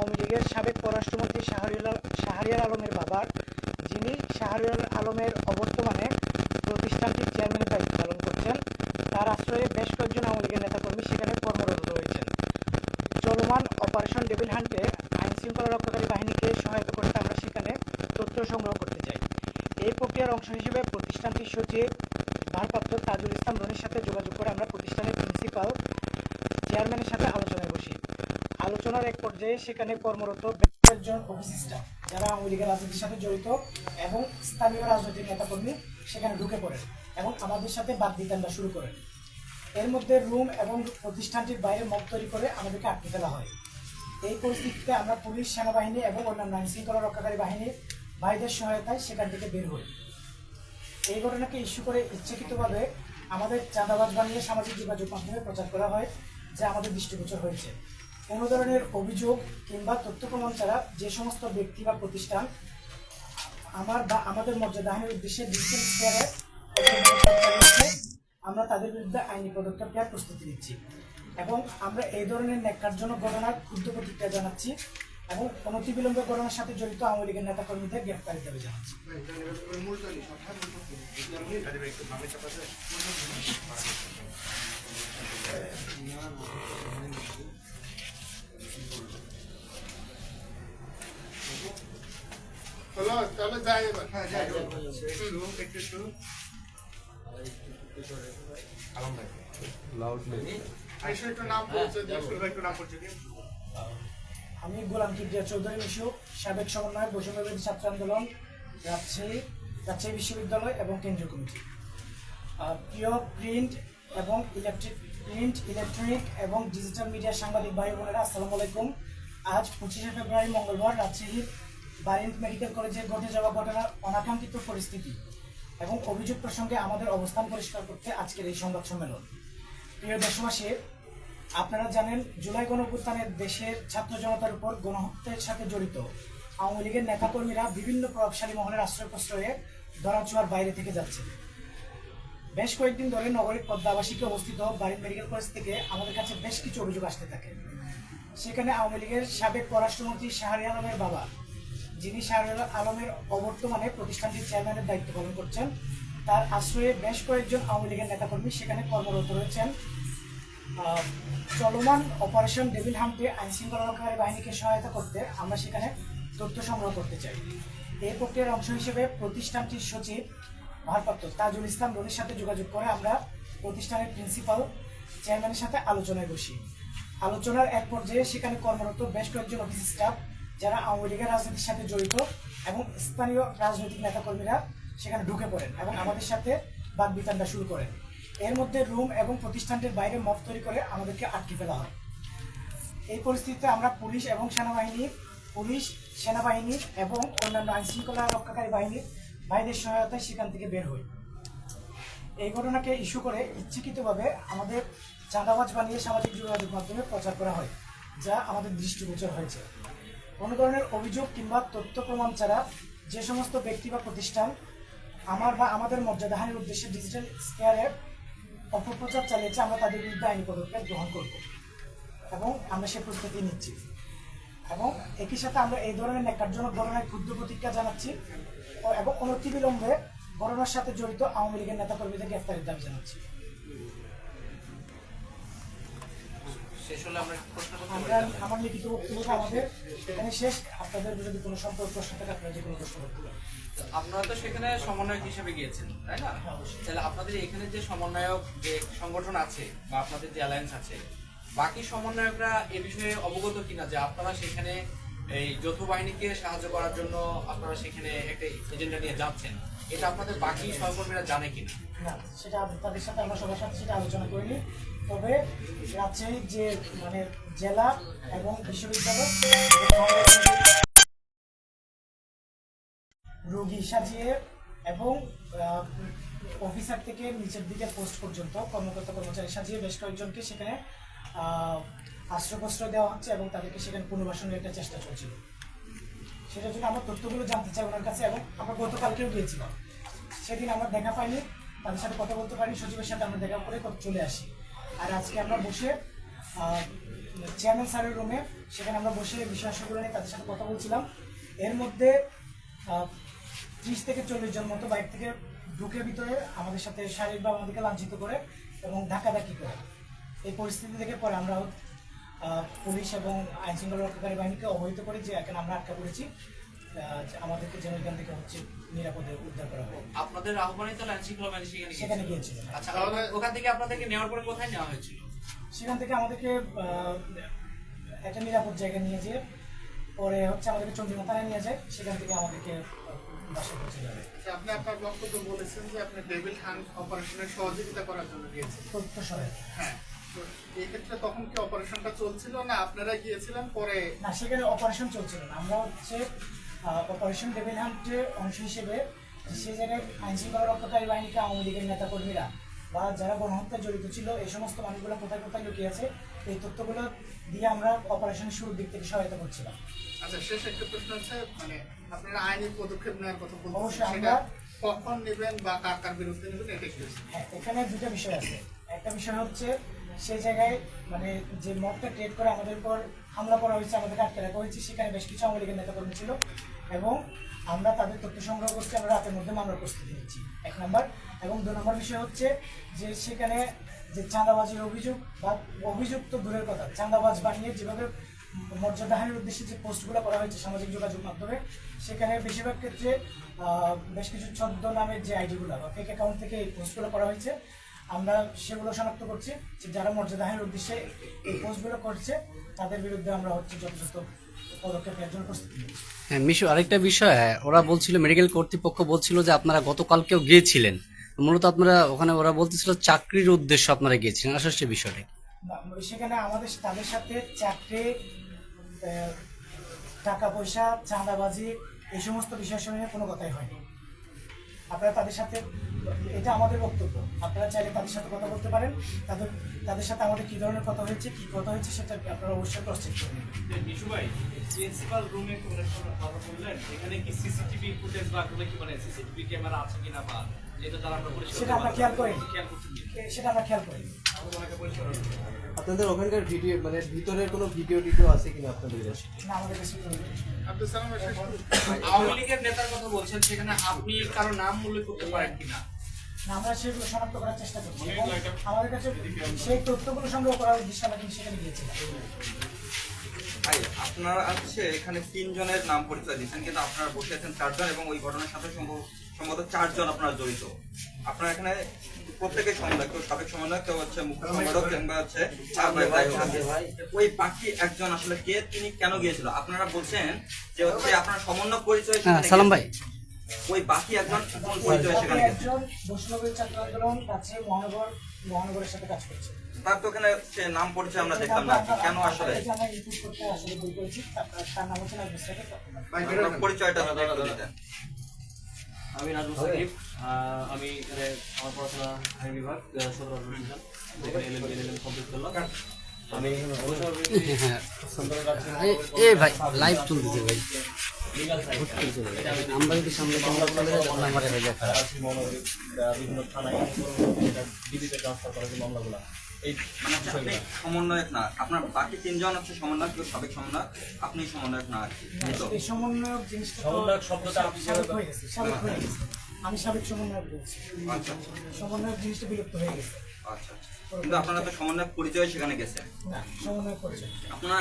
আওয়ামী লীগের সাবেক পররাষ্ট্রমন্ত্রী শাহরিয়ার আলমের বাবা, যিনি শাহরিয়ার আলমের অবর্তমানে প্রতিষ্ঠানটির চেয়ারম্যানের দায়িত্ব পালন করছেন, তার আশ্রয়ে বেশ কয়েকজন আওয়ামী লীগের নেতাকর্মী সেখানে কর্মরত রয়েছেন। চলমান অপারেশন ডেভিল হান্টে আইন শৃঙ্খলা রক্ষাকারী বাহিনীকে সহায়তা করতে আমরা সেখানে তথ্য সংগ্রহ করতে চাই। এই প্রক্রিয়ার অংশ হিসেবে প্রতিষ্ঠানটির সচিব ভারপ্রাপ্ত তাজুল ইসলাম রনির সাথে যোগাযোগ করে আমরা প্রতিষ্ঠানের প্রিন্সিপাল চেয়ারম্যানের সাথে আলোচনায় বসি। আলোচনার এক পর্যায়ে সেখানে কর্মরত বেশ কয়েকজন অফিস স্টাফ যারা আওয়ামী লীগের রাজনীতির সাথে জড়িত এবং স্থানীয় রাজনৈতিক নেতাকর্মী সেখানে ঢুকে পড়েন এবং আমাদের সাথে বাকবিতণ্ডা শুরু করেন। এর মধ্যে রুম এবং প্রতিষ্ঠানটির বাইরে মব তৈরি করে আমাদেরকে আটকে ফেলা হয়। এই পরিস্থিতিতে আমরা পুলিশ, সেনাবাহিনী এবং অন্যান্য আইন শৃঙ্খলা রক্ষাকারী বাহিনীর ভাইদের সহায়তায় সেখান থেকে বের হই। এই ঘটনাকে ইস্যু করে ইচ্ছাকৃতভাবে আমাদের চাঁদাবাজ বানিয়ে সামাজিক যোগাযোগ মাধ্যমে প্রচার করা হয় যা আমাদের দৃষ্টিগোচর হয়েছে। কোনো ধরনের অভিযোগ কিংবা তথ্য প্রমাণ ছাড়া যে সমস্ত ব্যক্তি বা প্রতিষ্ঠান আমার বা আমাদের মর্যাদাহানির উদ্দেশ্যে ডিজিটাল স্ফিয়ারে আমরা তাদের বিরুদ্ধে আইনি পদক্ষেপ নেওয়ার প্রস্তুতি নিচ্ছি এবং আমরা এই ধরনের ন্যাক্কারজনক ঘটনার ক্ষুদ্র প্রতিক্রিয়া জানাচ্ছি এবং অনতিবিলম্বে ঘটনার সাথে জড়িত আওয়ামী লীগের নেতাকর্মীদের গ্রেফতারের দাবি জানাচ্ছি। তাহলে যাই এবার। আমি গোলাম কিবরিয়া চৌধুরী মিশু, সাবেক সমন্বয়ক বৈষম্যবিরোধী ছাত্র আন্দোলন, রাজশাহী বিশ্ববিদ্যালয় এবং কেন্দ্রীয় কমিটি। প্রিয় প্রিন্ট, ইলেকট্রনিক এবং ডিজিটাল মিডিয়ার সাংবাদিক ভাই বোনেরা, আসসালামু আলাইকুম। আজ 25শে ফেব্রুয়ারি মঙ্গলবার রাজশাহীর বারিন্দ মেডিকেল কলেজে ঘটে যাওয়া ঘটনার অনাকাঙ্ক্ষিত পরিস্থিতি এবং অভিযোগ প্রসঙ্গে আমাদের অবস্থান পরিষ্কার করতে আজকের এই সংবাদ সম্মেলন। প্রিয় দেশবাসী, আপনারা জানেন জুলাই গণঅভ্যুত্থানের দেশের ছাত্র জনতার উপর গণহত্যার সাথে জড়িত আওয়ামী লীগের নেতাকর্মীরা বিভিন্ন প্রভাবশালী মহলের আশ্রয় প্রশ্রয়ে ধরাছোঁয়ার বাইরে থেকে যাচ্ছে। বেশ কয়েকদিন ধরে নগরীর পদ্মা আবাসিকে অবস্থিত বারিন্দ মেডিকেল কলেজ থেকে আমাদের কাছে বেশ কিছু অভিযোগ আসতে থাকে। সেখানে আওয়ামী লীগের সাবেক পররাষ্ট্রমন্ত্রী শাহরিয়ার আলমের বাবা, যিনি শাহরিয়ার আলমের অবর্তমানে প্রতিষ্ঠানটির চেয়ারম্যানের দায়িত্ব পালন করছেন, তার আশ্রয়ে বেশ কয়েকজন আওয়ামী লীগের নেতাকর্মী সেখানে কর্মরত রয়েছেন। চলমান অপারেশন ডেভিল হান্টে আইন শৃঙ্খলা রক্ষাকারী বাহিনীকে সহায়তা করতে আমরা সেখানে তথ্য সংগ্রহ করতে চাই। এই প্রক্রিয়ার অংশ হিসেবে প্রতিষ্ঠানটির সচিব ভারপ্রাপ্ত তাজুল ইসলাম রনির সাথে যোগাযোগ করে আমরা প্রতিষ্ঠানের প্রিন্সিপাল চেয়ারম্যানের সাথে আলোচনায় বসি। আলোচনার এক পর্যায়ে সেখানে কর্মরত বেশ কয়েকজন অফিস স্টাফ যারা আওয়ামী লীগের রাজনীতির সাথে জড়িত এবং স্থানীয় রাজনৈতিক নেতাকর্মীরা সেখানে ঢুকে পড়েন এবং আমাদের সাথে বাকবিতণ্ডা শুরু করেন। এর মধ্যে রুম এবং প্রতিষ্ঠানটির বাইরে মব তৈরি করে আমাদেরকে আটকে ফেলা হয়। এই পরিস্থিতিতে আমরা পুলিশ, সেনাবাহিনী এবং অন্যান্য আইন শৃঙ্খলা রক্ষাকারী বাহিনীর ভাইদের সহায়তায় সেখান থেকে বের হই। এই ঘটনাকে ইস্যু করে ইচ্ছাকৃতভাবে আমাদের চাঁদাবাজ বানিয়ে সামাজিক যোগাযোগ মাধ্যমে প্রচার করা হয় যা আমাদের দৃষ্টিগোচর হয়েছে। কোনো ধরনের অভিযোগ কিংবা তথ্য প্রমাণ ছাড়া যে সমস্ত ব্যক্তি বা প্রতিষ্ঠান আমার বা আমাদের মর্যাদাহানির উদ্দেশ্যে ডিজিটাল স্ফিয়ারে অপপ্রচার চালিয়েছে, আমরা তাদের বিরুদ্ধে আইনি পদক্ষেপ গ্রহণ করব এবং আমরা সে প্রস্তুতি নিচ্ছি এবং একই সাথে আমরা এই ধরনের ন্যাক্কারজনক ঘটনায় ক্ষুদ্র প্রতিক্রিয়া জানাচ্ছি এবং অনতিবিলম্বে ঘটনার সাথে জড়িত আওয়ামী লীগের নেতাকর্মীদের গ্রেফতারের দাবি জানাচ্ছি। আমার লিখিত বক্তব্য আমাদের এখানে শেষ। আপনাদের যদি কোনো সম্পর্ক প্রশ্ন থাকে আপনারা যে কোনো প্রশ্ন করতে পারেন। আপনারা তো সেখানে সমন্বয়ক হিসেবে গিয়েছেন, তাই না? তাহলে আপনাদের এখানে যে সমন্বয়ক যে সংগঠন আছে বা আপনাদের যে অ্যালায়েন্স আছে, বাকি সমন্বয়করা এ বিষয়ে অবগত কিনা যে আপনারা সেখানে এই যৌথ বাহিনীকে সাহায্য করার জন্য আপনারা সেখানে একটা এজেন্ডা নিয়ে যাচ্ছেন, এটা আপনাদের বাকি সহকর্মীরা জানে কিনা? না, সেটা তাদের সাথে আমরা সবার সাথে সেটা আলোচনা করিনি। তবে রাজশাহীর যে জেলা এবং বিশ্ববিদ্যালয় রোগী সাজিয়ে এবং অফিসার থেকে নিচের দিকে পোস্ট পর্যন্ত কর্মকর্তা কর্মচারী সাজিয়ে বেশ কয়েকজনকে সেখানে আশ্রয় প্রশ্রয় দেওয়া হচ্ছে এবং তাদেরকে সেখানে পুনর্বাসনের একটা চেষ্টা চলছিল। সেটার জন্য আমরা তথ্যগুলো জানতে চাই ওনার কাছে এবং আমরা গতকালকেও গিয়েছিলাম। সেদিন আমরা দেখা পাইনি, তাদের সাথে কথা বলতে পারিনি, সচিবের সাথে আমরা দেখা করে চলে আসি। আর আজকে আমরা বসে চেয়ারম্যান স্যারের রুমে, সেখানে আমরা বসে বিষয়গুলো নিয়ে তাদের সাথে কথা বলছিলাম। এর মধ্যে 30 থেকে 40 জন মতো বাইক থেকে ঢুকে ভিতরে আমাদের সাথে শারীরিকভাবে আমাদেরকে লাঞ্ছিত করে এবং ধাক্কাধাক্কি করে। এই পরিস্থিতি থেকে পরে আমরা পুলিশ এবং আইন শৃঙ্খলা রক্ষাকারী বাহিনীকে অবহিত করি যে এখানে আমরা আটকা পড়েছি, আমাদেরকে যেন এখান থেকে নিরাপদে উদ্ধার করা হোক। আপনাদের আহ্বানে তো আইন শৃঙ্খলা বাহিনী সেখানে গিয়েছিল। আচ্ছা, ওখান থেকে আপনাদেরকে নেওয়ার পরে কোথায় নেওয়া হয়েছিল? সেখান থেকে আমাদেরকে একটা নিরাপদ জায়গায় নিয়ে যেয়ে পরে আমাদেরকে চন্দ্রিমা থানায় নিয়ে যায়, সেখান থেকে আমাদেরকে বাসায় পৌঁছে যাবে। আপনি আপনার বক্তব্য বলেছেন যে আপনি ডেভিল হান্ট অপারেশনের সহযোগিতা করার জন্য গিয়েছেন। তথ্য সহায়তা। হ্যাঁ, তো এই ক্ষেত্রে তখন কি অপারেশনটা চলছিল না আপনারা গিয়েছিলেন পরে? না, সেখানে অপারেশন চলছিল না। আমরা অপারেশন ডেভিল হান্টের অংশ হিসেবে সে জায়গায় আইন শৃঙ্খলা রক্ষাকারী বাহিনীকে আওয়ামী লীগের নেতাকর্মীরা বা যারা গণহত্যায় জড়িত ছিল এই সমস্ত মানুষগুলো কোথায় কোথায় লুকিয়ে আছে এই তথ্যগুলো দিয়ে আমরা অপারেশনের শুরুর দিক থেকে সহায়তা করছিলাম। আচ্ছা, শেষ একটা প্রশ্ন হচ্ছে, মানে আপনারা আইনি পদক্ষেপ নেওয়ার কথা বলছেন, অবশ্যই সেটা আমরা কখন নেবেন বা কার কার বিরুদ্ধে নেবেন এটা কি? হ্যাঁ, এখানে দুটো বিষয় আছে। একটা বিষয় হচ্ছে সেই জায়গায় মানে যে মবটা ক্রিয়েট করে আমাদের উপর হামলা করা হয়েছে, আমাদেরকে আটকে রাখা হয়েছে, সেখানে বেশ কিছু আওয়ামী লীগের নেতাকর্মী ছিল এবং আমরা তাদের তথ্য সংগ্রহ করছি, আমরা রাতের মধ্যে মামলার প্রস্তুতি নিচ্ছি, 1 নম্বর। এবং 2 নম্বর বিষয় হচ্ছে যে সেখানে যে চাঁদাবাজির অভিযোগ বা অভিযোগ তো দূরের কথা, চাঁদাবাজ বানিয়ে যেভাবে মর্যাদাহানির উদ্দেশ্যে যে পোস্টগুলো করা হয়েছে সামাজিক যোগাযোগ মাধ্যমে, সেখানে বেশিরভাগ ক্ষেত্রে বেশ কিছু ছদ্ম নামের যে আইডিগুলো বা ফেক অ্যাকাউন্ট থেকে এই পোস্টগুলো করা হয়েছে। আমরা সেগুলো শনাক্ত করছি যে যারা মর্যাদাহানির উদ্দেশ্যে এই পোস্টগুলো করছে তাদের বিরুদ্ধে আমরা যথাযথ পদক্ষেপ নেওয়ার জন্য প্রস্তুতি নিচ্ছি। হ্যাঁ মিশু, আরেকটা বিষয়, ওরা বলছিল মেডিকেল কর্তৃপক্ষ বলছিল যে আপনারা গতকালকেও গিয়েছিলেন, মূলত আপনারা ওখানে ওরা বলতেছিল চাকরির উদ্দেশ্যে আপনারা গিয়েছিলেন, আসলে সে বিষয়টা সেখানে তাদের সাথে চাকরি, টাকা পয়সা, চাঁদাবাজি এই সমস্ত বিষয় নিয়ে কোনো কথাই হয়নি। আপনারা তাদের সাথে, এটা আমাদের বক্তব্য, আপনারা চাইলে তাদের সাথে কথা বলতে পারেন, তাদের সাথে আমাদের কী ধরনের কথা হয়েছে সেটা আপনারা অবশ্যই ক্রস চেক করবেন। মিশু ভাই, প্রিন্সিপাল রুমে কথা বললেন, এখানে কি সিসিটিভি ফুটেজ বা কোনো কি মানে সিসিটিভি ক্যামেরা আছে কিনা বা যেটা দ্বারা আমরা পরিষ্কার সেটা আমরা খেয়াল করি, সেটা আমরা খেয়াল করি। আপনাদের ওখানকার ভিডিও মানে ভিতরের কোনো ভিডিও আছে কিনা আপনাদের কাছে? না, আমাদের কাছে আব্দুল সালাম ভাই, শেষ করুন। আওয়ামী লীগের নেতার কথা বলছেন, সেখানে আপনি কারো নাম উল্লেখ করতে পারেন কিনা? না, আমরা সেগুলো শনাক্ত করার চেষ্টা করছি এবং আমাদের কাছে সেই তথ্যগুলো সংগ্রহ করার উদ্দেশ্যে আমরা কিন্তু সেখানে গিয়েছিলাম। ভাই, আপনারা এখানে 3 জনের নাম পরিচয় দিচ্ছেন, কিন্তু আপনারা বসে আছেন 4 জন এবং ওই ঘটনার সাথে সম্ভবত 4 জন আপনারা জড়িত। আপনারা এখানে প্রত্যেকের সমন্বয়, কেউ সাবেক সমন্বয়, কেউ হচ্ছে মুখ্য সম্পাদক কিংবা হচ্ছে ওই বাকি একজন আসলে কে, তিনি কেন গিয়েছিল? আপনারা বলছেন যে হচ্ছে আপনার সমন্বয় পরিচয়। সালাম ভাই, ওই বাকি একজন কোন পরিচয় সেখানে গেছে? একজন বৈষ্ণবের ছাত্র আন্দোলন কাছে মহানগরের সাথে কাজ করছে। তার তো এখানে সে নাম পরিচয় আমরা দেখলাম না, কেন আসলে আমরা ইনপুট করতে আসলে ভুল করেছি। তার নাম হচ্ছে নাজমুল সাকিব। আপনার পরিচয়টা যদি একটু দিতেন। আমি নাজমুল সাকিব, আমি এখানে আমার পড়াশোনা আইন বিভাগ 17 ডিভিশন, এখানে এলএলবি কমপ্লিট করলাম। আমি এ ভাই লাইভ চলতেছে ভাই, আমরা যদি সামনে নাম্বারে হয়ে যায় বিভিন্ন থানায় ডিবিতে ট্রান্সফার করার যে মামলাগুলো, এই মানে আপনি সমন্বয়ক না, আপনার বাকি 3 জন হচ্ছে সমন্বয়ক, কেউ সাবেক সমন্বয়ক, আপনি সমন্বয়ক না আর কি। এই সমন্বয়ক জিনিসটা সমন্বয়ক শব্দটা আপনি সাবেক হয়ে গেছে, আমি সাবেক সমন্বয়ক বলছি। আচ্ছা সমন্বয়ক জিনিসটা বিলুপ্ত হয়ে গেছে। আচ্ছা, কিন্তু আপনারা তো সমন্বয়ক পরিচয় সেখানে গেছে। না, সমন্বয়ক পরিচয় আপনারা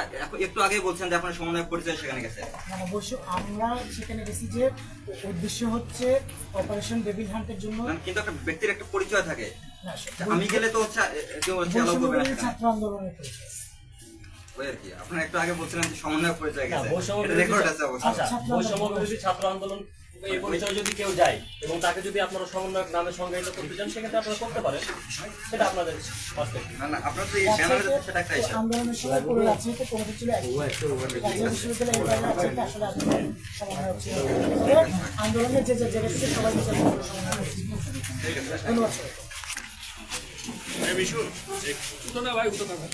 একটু আগে বলছেন যে আপনার সমন্বয়ক পরিচয় সেখানে গেছে। মানে অবশ্য আমরা সেখানে গেছি যে উদ্দেশ্য হচ্ছে অপারেশন ডেভিল হান্টের জন্য। কিন্তু একটা ব্যক্তির একটা পরিচয় থাকে, না, আমি গেলে তো হচ্ছে কেউ অ্যালাউ করবে না সেখানে। ছাত্র আন্দোলনের পরিচয় ওই আর কি। আপনারা একটু আগে বলছিলেন যে সমন্বয়ক পরিচয় গেছে, বৈষম্য এটা রেকর্ড আছে অবশ্য। আচ্ছা, বৈষম্য বিরোধী ছাত্র আন্দোলন এই পরিচয় যদি কেউ যায় এবং তাকে যদি আপনারা সমন্বয়ক নামে সংজ্ঞায়িত করতে চান, সেক্ষেত্রে আপনারা করতে পারেন, সেটা আপনাদের পার্সপেক্টিভ। না না, আপনার তো এই চ্যানেলে তো সেটা একটা ইস্যু। আন্দোলনের সময় করে রাজনীতি কমিটি ছিল বিশ্ববিদ্যালয়ের রাজনীতি আসলে সমন্বয়ক ছিল। আন্দোলনের যে ছিল সবাই ধন্যবাদ।